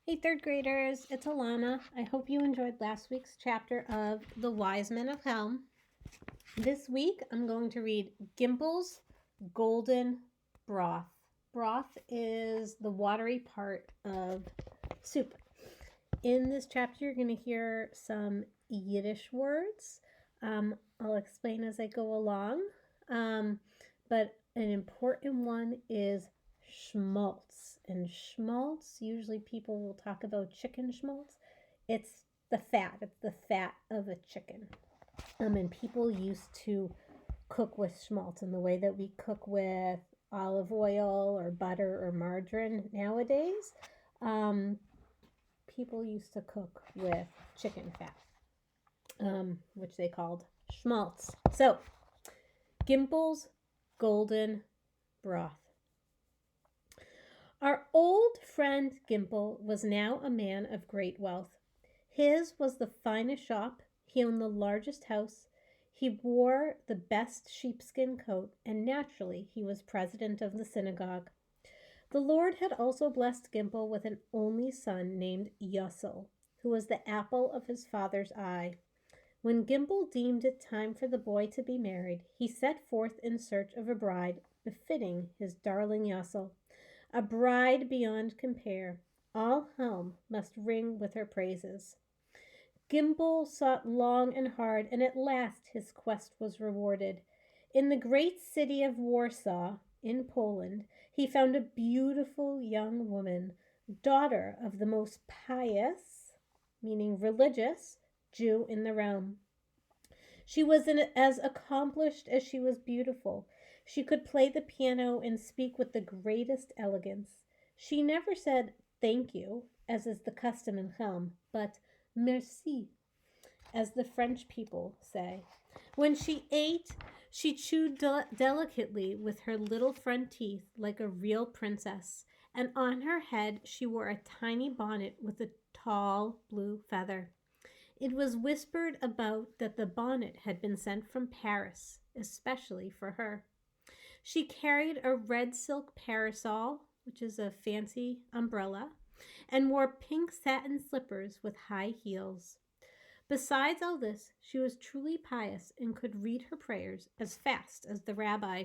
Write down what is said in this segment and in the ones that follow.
Hey, third graders, it's Elana. I hope you enjoyed last week's chapter of The Wise Men of Helm. This week, I'm going to read Gimpel's Golden Broth. Broth is the watery part of soup. In this chapter, you're going to hear some Yiddish words. I'll explain as I go along. But an important one is schmaltz. And schmaltz, usually people will talk about chicken schmaltz. It's the fat. It's the fat of a chicken. And people used to cook with schmaltz in the way that we cook with olive oil or butter or margarine nowadays. People used to cook with chicken fat, which they called schmaltz. So, Gimpel's Golden Broth. Our old friend Gimpel was now a man of great wealth. His was the finest shop, he owned the largest house, he wore the best sheepskin coat, and naturally he was president of the synagogue. The Lord had also blessed Gimpel with an only son named Yussel, who was the apple of his father's eye. When Gimpel deemed it time for the boy to be married, he set forth in search of a bride befitting his darling Yussel, a bride beyond compare. All Helm must ring with her praises. Gimpel sought long and hard, and at last his quest was rewarded. In the great city of Warsaw, in Poland, he found a beautiful young woman, daughter of the most pious, meaning religious, Jew in the realm. She was as accomplished as she was beautiful. She could play the piano and speak with the greatest elegance. She never said thank you, as is the custom in Helm, but merci, as the French people say. When she ate, she chewed delicately with her little front teeth like a real princess, and on her head she wore a tiny bonnet with a tall blue feather. It was whispered about that the bonnet had been sent from Paris, especially for her. She carried a red silk parasol, which is a fancy umbrella, and wore pink satin slippers with high heels. Besides all this, she was truly pious and could read her prayers as fast as the rabbi.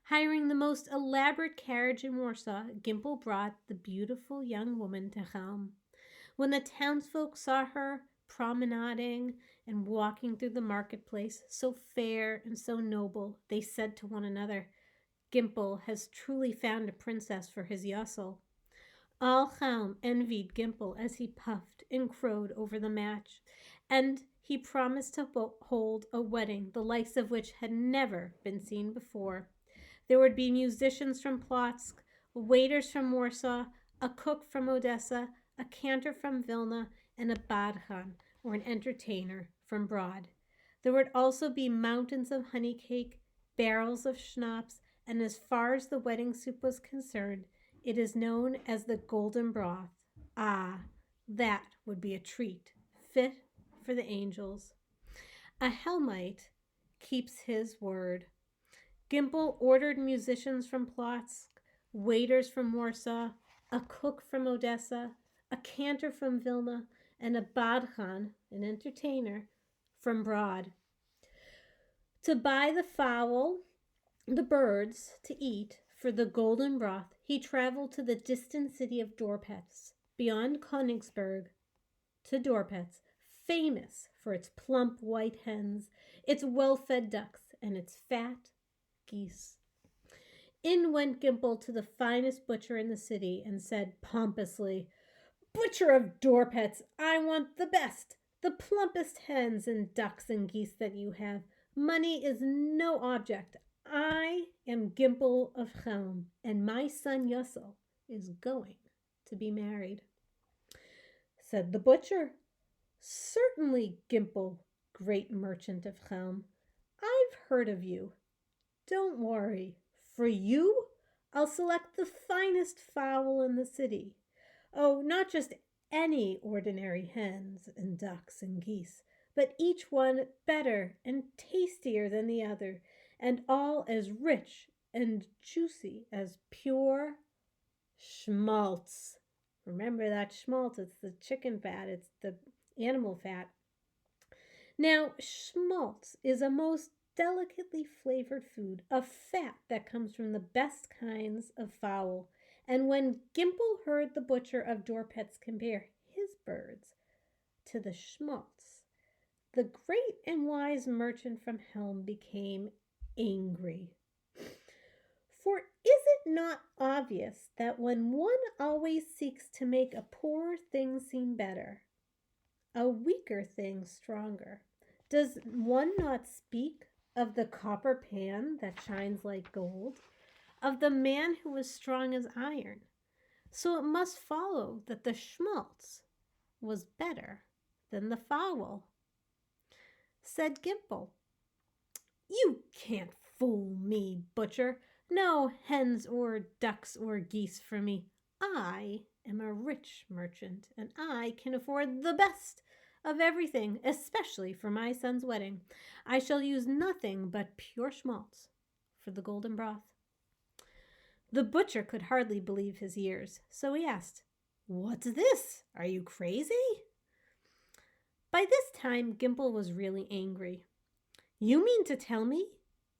Hiring the most elaborate carriage in Warsaw, Gimpel brought the beautiful young woman to Helm. When the townsfolk saw her promenading and walking through the marketplace, so fair and so noble, they said to one another, Gimpel has truly found a princess for his Yussel. All Helm envied Gimpel as he puffed and crowed over the match, and he promised to hold a wedding the likes of which had never been seen before. There would be musicians from Plotzk, waiters from Warsaw, a cook from Odessa, a cantor from Vilna, and a badchan, or an entertainer, from Broth. There would also be mountains of honey cake, barrels of schnapps, and as far as the wedding soup was concerned, it is known as the golden broth. Ah, that would be a treat, fit for the angels. A Helmite keeps his word. Gimpel ordered musicians from Plotzk, waiters from Warsaw, a cook from Odessa, a cantor from Vilna, and a badchan, an entertainer, from Broth. To buy the fowl, the birds, to eat for the golden broth, he traveled to the distant city of Dorpetz, beyond Königsberg, to Dorpetz, famous for its plump white hens, its well-fed ducks, and its fat geese. In went Gimpel to the finest butcher in the city and said pompously, Butcher of Dorpetz, I want the best, the plumpest hens and ducks and geese that you have. Money is no object. I am Gimpel of Helm, and my son Yussel is going to be married. Said the butcher, Certainly, Gimpel, great merchant of Helm. I've heard of you. Don't worry. For you, I'll select the finest fowl in the city. Oh, not just any ordinary hens and ducks and geese, but each one better and tastier than the other, and all as rich and juicy as pure schmaltz. Remember that schmaltz, it's the chicken fat, it's the animal fat. Now, schmaltz is a most delicately flavored food of fat that comes from the best kinds of fowl. And when Gimpel heard the butcher of Dorpets compare his birds to the schmaltz, the great and wise merchant from Helm became angry. For is it not obvious that when one always seeks to make a poor thing seem better, a weaker thing stronger, does one not speak of the copper pan that shines like gold, of the man who is strong as iron? So it must follow that the schmaltz was better than the fowl. Said Gimpel, "You can't fool me, butcher. No hens or ducks or geese for me. I am a rich merchant, and I can afford the best of everything, especially for my son's wedding. I shall use nothing but pure schmaltz for the golden broth." The butcher could hardly believe his ears, so he asked, "What's this? Are you crazy?" By this time, Gimpel was really angry. "You mean to tell me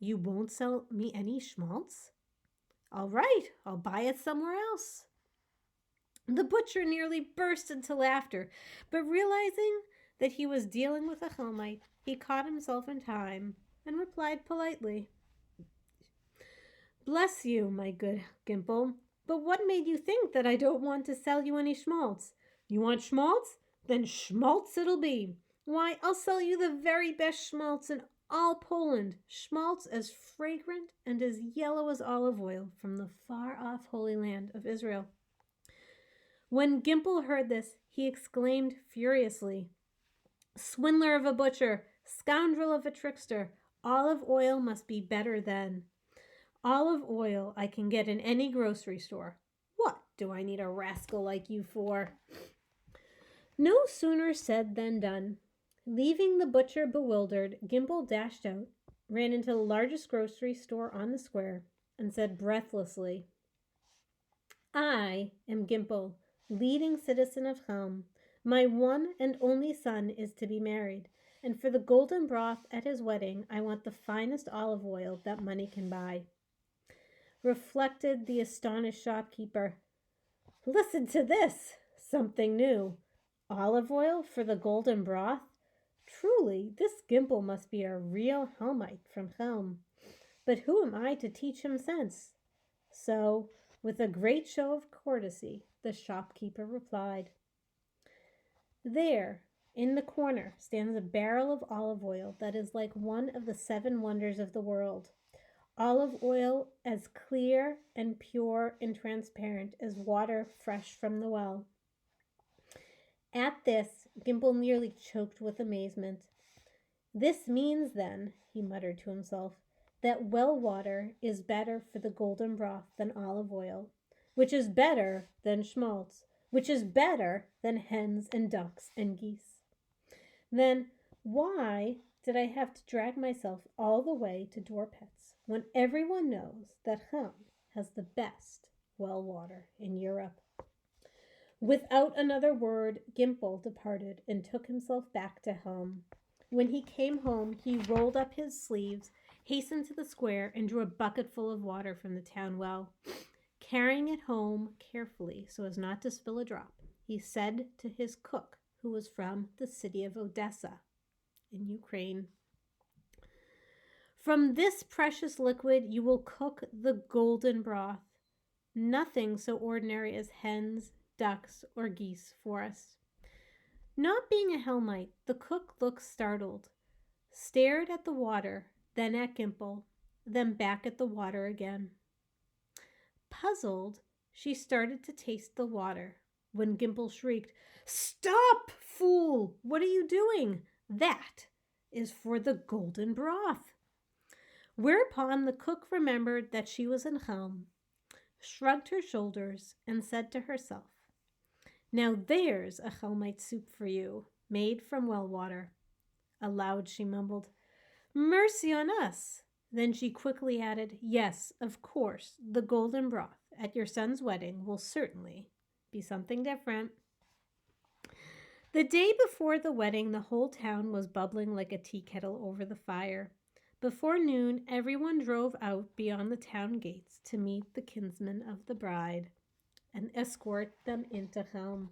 you won't sell me any schmaltz? All right, I'll buy it somewhere else." The butcher nearly burst into laughter, but realizing that he was dealing with a Helmite, he caught himself in time and replied politely, "Bless you, my good Gimpel, but what made you think that I don't want to sell you any schmaltz? You want schmaltz? Then schmaltz it'll be. Why, I'll sell you the very best schmaltz in all Poland, schmaltz as fragrant and as yellow as olive oil from the far-off Holy Land of Israel." When Gimpel heard this, he exclaimed furiously, "Swindler of a butcher, scoundrel of a trickster, olive oil must be better than olive oil I can get in any grocery store. What do I need a rascal like you for?" No sooner said than done. Leaving the butcher bewildered, Gimpel dashed out, ran into the largest grocery store on the square, and said breathlessly, "I am Gimpel, leading citizen of Helm. My one and only son is to be married, and for the golden broth at his wedding, I want the finest olive oil that money can buy." Reflected the astonished shopkeeper, "Listen to this! Something new. Olive oil for the golden broth? Truly, this Gimpel must be a real Helmite from Helm. But who am I to teach him sense?" So, with a great show of courtesy, the shopkeeper replied, "There, in the corner, stands a barrel of olive oil that is like one of the 7 wonders of the world. Olive oil as clear and pure and transparent as water fresh from the well." At this, Gimpel nearly choked with amazement. "This means, then," he muttered to himself, "that well water is better for the golden broth than olive oil, which is better than schmaltz, which is better than hens and ducks and geese. Then why did I have to drag myself all the way to Dorpets when everyone knows that Helm has the best well water in Europe?" Without another word, Gimpel departed and took himself back to Helm. When he came home, he rolled up his sleeves, hastened to the square, and drew a bucketful of water from the town well. Carrying it home carefully so as not to spill a drop, he said to his cook, who was from the city of Odessa in Ukraine, "From this precious liquid you will cook the golden broth. Nothing so ordinary as hens, ducks, or geese for us." Not being a Helmite, the cook looked startled, stared at the water, then at Gimpel, then back at the water again. Puzzled, she started to taste the water when Gimpel shrieked, "Stop, fool! What are you doing? That is for the golden broth." Whereupon the cook remembered that she was in Helm, shrugged her shoulders, and said to herself, "Now there's a Helmite soup for you, made from well water." Aloud she mumbled, "Mercy on us!" Then she quickly added, "Yes, of course, the golden broth at your son's wedding will certainly Be something different. The day before the wedding, the whole town was bubbling like a tea kettle over the fire. Before noon, everyone drove out beyond the town gates to meet the kinsmen of the bride and escort them into Helm.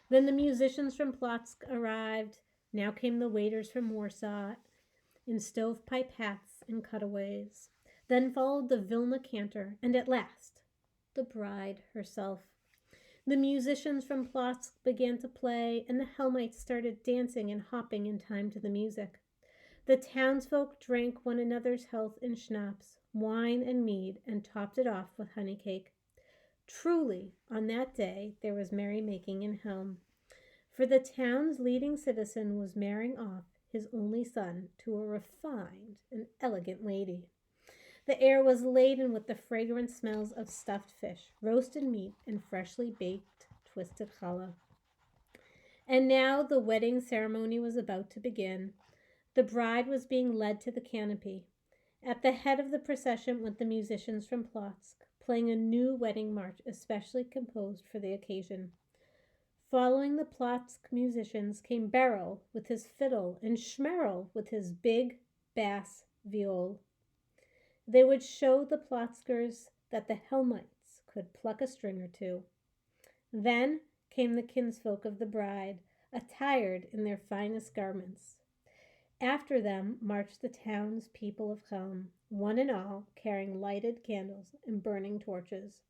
Then the musicians from Plotsk arrived. Now came the waiters from Warsaw in stovepipe hats and cutaways. Then followed the Vilna cantor, and at last, the bride herself. The musicians from Plotsk began to play, and the Helmites started dancing and hopping in time to the music. The townsfolk drank one another's health in schnapps, wine, and mead, and topped it off with honey cake. Truly, on that day there was merrymaking in Helm, for the town's leading citizen was marrying off his only son to a refined and elegant lady. The air was laden with the fragrant smells of stuffed fish, roasted meat, and freshly baked twisted challah. And now the wedding ceremony was about to begin. The bride was being led to the canopy. At the head of the procession went the musicians from Plotsk, playing a new wedding march especially composed for the occasion. Following the Plotsk musicians came Beryl with his fiddle and Schmerl with his big bass viol. They would show the Plotskers that the Helmites could pluck a string or two. Then came the kinsfolk of the bride, attired in their finest garments. After them marched the town's people of Helm, one and all carrying lighted candles and burning torches.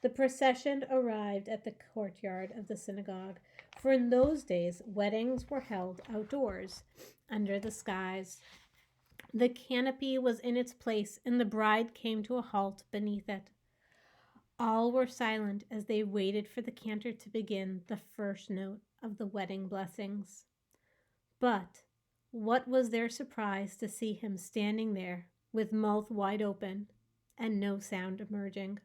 The procession arrived at the courtyard of the synagogue, for in those days weddings were held outdoors, under the skies. The canopy was in its place, and the bride came to a halt beneath it. All were silent as they waited for the cantor to begin the first note of the wedding blessings. But what was their surprise to see him standing there with mouth wide open and no sound emerging.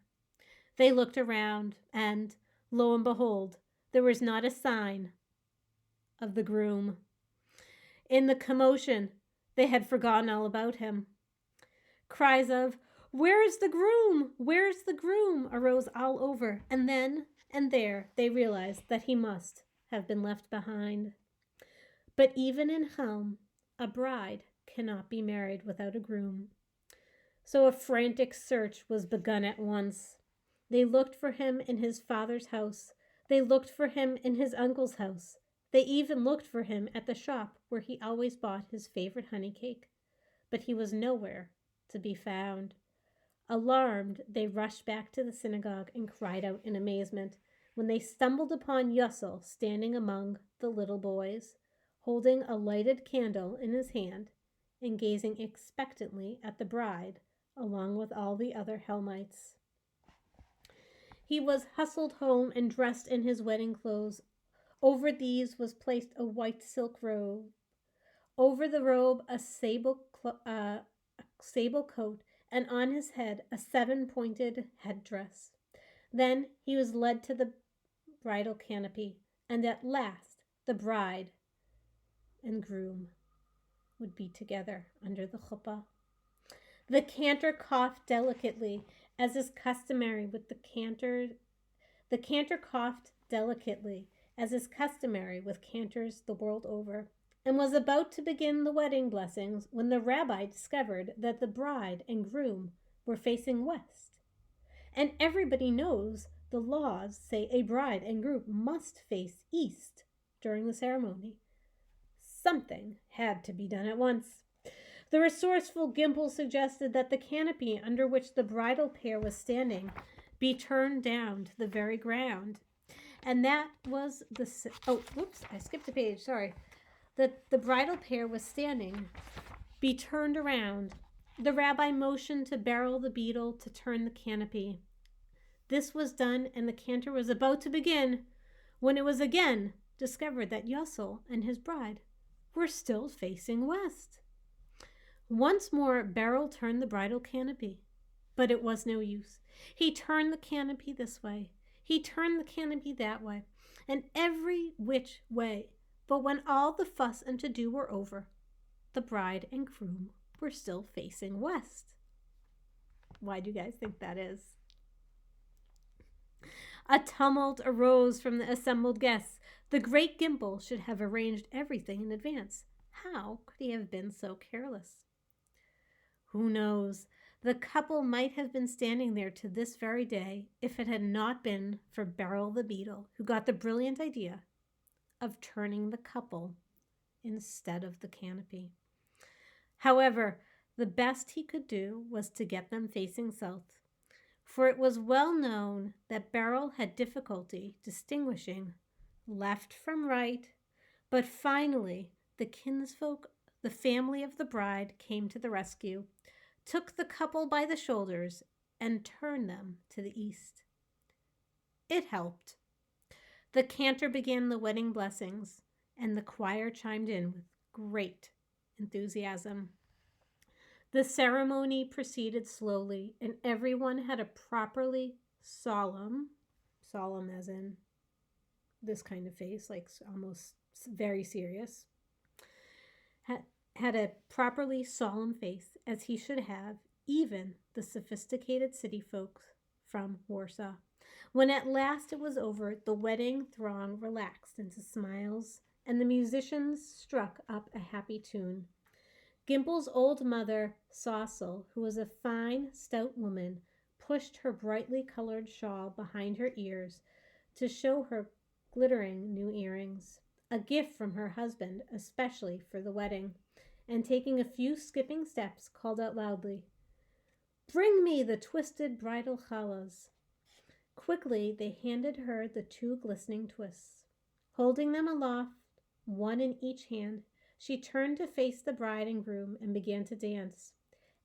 They looked around, and, lo and behold, there was not a sign of the groom. In the commotion, they had forgotten all about him. Cries of, "Where is the groom? Where is the groom?" arose all over, and then and there they realized that he must have been left behind. But even in Helm, a bride cannot be married without a groom. So a frantic search was begun at once. They looked for him in his father's house. They looked for him in his uncle's house. They even looked for him at the shop where he always bought his favorite honey cake. But he was nowhere to be found. Alarmed, they rushed back to the synagogue and cried out in amazement when they stumbled upon Yussel standing among the little boys, holding a lighted candle in his hand and gazing expectantly at the bride along with all the other Helmites. He was hustled home and dressed in his wedding clothes. Over these was placed a white silk robe. Over the robe, a sable coat, and on his head a 7-pointed headdress. Then he was led to the bridal canopy, and at last the bride and groom would be together under the chuppah. The cantor coughed delicately, as is customary with the cantor. The cantor coughed delicately, as is customary with cantors the world over, and was about to begin the wedding blessings when the rabbi discovered that the bride and groom were facing west. And everybody knows the laws say a bride and groom must face east during the ceremony. Something had to be done at once. The resourceful Gimpel suggested that the canopy under which the bridal pair was standing be turned down to the very ground. And that was I skipped a page, sorry. That the bridal pair was standing be turned around. The rabbi motioned to Beryl the beadle to turn the canopy. This was done, and the cantor was about to begin when it was again discovered that Yussel and his bride were still facing west. Once more, Beryl turned the bridal canopy, but it was no use. He turned the canopy this way. He turned the canopy that way, and every which way. But when all the fuss and to-do were over, the bride and groom were still facing west. Why do you guys think that is? A tumult arose from the assembled guests. The great Gimpel should have arranged everything in advance. How could he have been so careless? Who knows? The couple might have been standing there to this very day if it had not been for Beryl the Beetle, who got the brilliant idea of turning the couple instead of the canopy. However, the best he could do was to get them facing south, for it was well known that Beryl had difficulty distinguishing left from right. But finally, the kinsfolk, the family of the bride, came to the rescue, took the couple by the shoulders, and turned them to the east. It helped. The cantor began the wedding blessings, and the choir chimed in with great enthusiasm. The ceremony proceeded slowly, and everyone had a properly solemn as in this kind of face, like almost very serious, had a properly solemn face, as he should have, even the sophisticated city folk from Warsaw. When at last it was over, the wedding throng relaxed into smiles, and the musicians struck up a happy tune. Gimpel's old mother, Saucil, who was a fine, stout woman, pushed her brightly colored shawl behind her ears to show her glittering new earrings, a gift from her husband, especially for the wedding, and taking a few skipping steps, called out loudly, "Bring me the twisted bridal challahs." Quickly they handed her the two glistening twists. Holding them aloft, one in each hand, she turned to face the bride and groom and began to dance.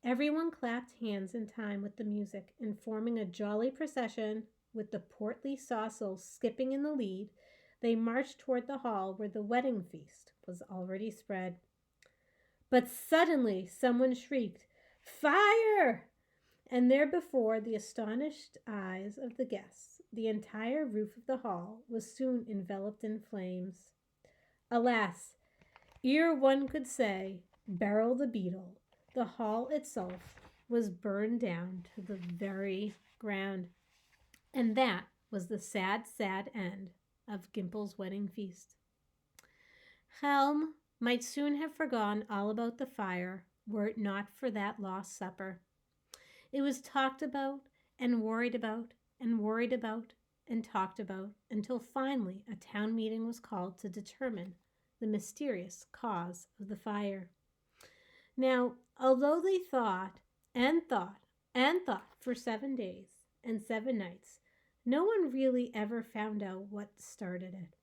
Everyone clapped hands in time with the music, and forming a jolly procession, with the portly Saucil skipping in the lead, they marched toward the hall where the wedding feast was already spread. But suddenly someone shrieked, "Fire!" And there before the astonished eyes of the guests, the entire roof of the hall was soon enveloped in flames. Alas, ere one could say, Beryl the Beetle, the hall itself was burned down to the very ground. And that was the sad, sad end of Gimpel's wedding feast. Helm might soon have forgotten all about the fire were it not for that lost supper. It was talked about and worried about and worried about and talked about until finally a town meeting was called to determine the mysterious cause of the fire. Now, although they thought and thought and thought for 7 days and 7 nights, no one really ever found out what started it.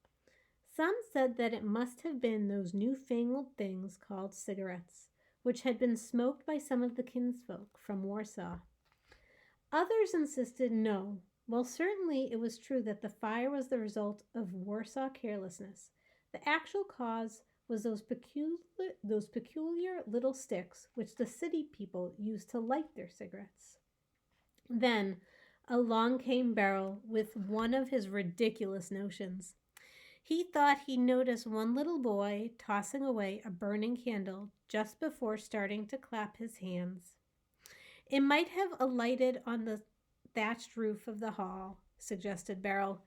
Some said that it must have been those newfangled things called cigarettes, which had been smoked by some of the kinsfolk from Warsaw. Others insisted no. While certainly it was true that the fire was the result of Warsaw carelessness, the actual cause was those peculiar little sticks which the city people used to light their cigarettes. Then along came Beryl with one of his ridiculous notions. He thought he noticed one little boy tossing away a burning candle just before starting to clap his hands. It might have alighted on the thatched roof of the hall, suggested Beryl,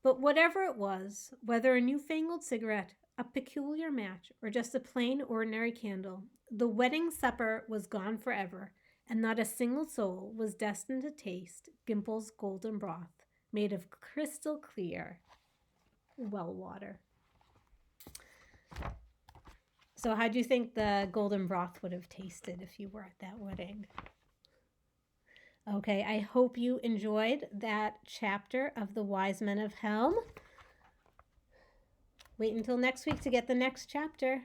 but whatever it was, whether a newfangled cigarette, a peculiar match, or just a plain ordinary candle, the wedding supper was gone forever, and not a single soul was destined to taste Gimpel's golden broth, made of crystal clear well water. So how do you think the golden broth would have tasted if you were at that wedding? Okay, I hope you enjoyed that chapter of the Wise Men of Helm. Wait until next week to get the next chapter.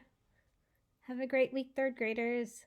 Have a great week, third graders.